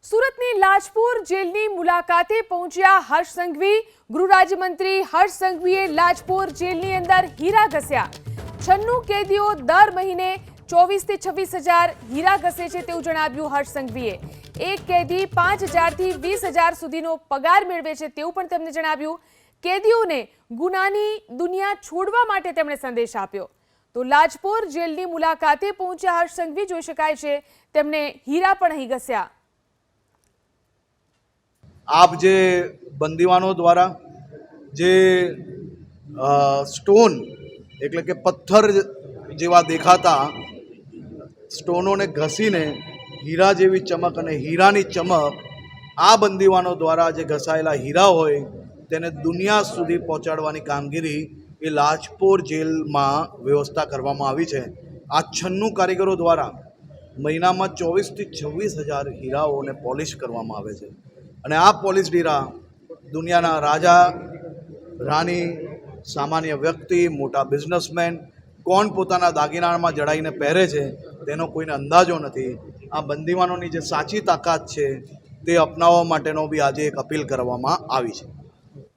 સુરતની લાજપોર જેલની મુલાકાતે પહોંચ્યા હર્ષ સંઘવી। ગૃહ રાજ્યમંત્રી હર્ષ સંઘવીએ લાજપોર જેલની અંદર હીરા ઘસ્યા। 96 કેદીઓ દર મહિને 24 થી 26 હજાર હીરા ઘસે છે તેવું જણાવ્યું હર્ષ સંઘવીએ। એક કેદી 5000 થી 20000 સુધીનો પગાર મેળવે છે તેવું પણ તેમણે જણાવ્યું। કેદીઓને ગુનાની દુનિયા છોડવા માટે તેમણે સંદેશ આપ્યો। તો લાજપોર જેલની મુલાકાતે પહોંચ્યા હર્ષ સંઘવી, જોઈ શકાય છે તેમણે હીરા પણ અહીં ઘસ્યા। आप जे बंदीवानों द्वारा जे स्टोन એટલે કે પથ્થર જેવા દેખાતા સ્ટોનોને ઘસીને હીરા જેવી ચમક અને હીરાની ચમક આ બંદીવાનો દ્વારા જે ઘસાયેલા હીરા હોય તેને દુનિયા સુધી પહોંચાડવાની કામગીરી એ લાજપોર જેલમાં વ્યવસ્થા કરવામાં આવી છે। આ 96 કારીગરો દ્વારા મહિનામાં 24 થી 26 હજાર હીરાઓને પોલિશ કરવામાં આવે છે અને આ પોલિશ હીરા દુનિયાના રાજા રાની, સામાન્ય વ્યક્તિ, મોટા બિઝનેસમેન કોણ પોતાના દાગીનામાં જડાઈને પહેરે છે તેનો કોઈને અંદાજો નથી। આ બંદીવાનોની જે સાચી તાકાત છે તે અપનાવવા માટેનો બી આજે એક અપીલ કરવામાં આવી છે।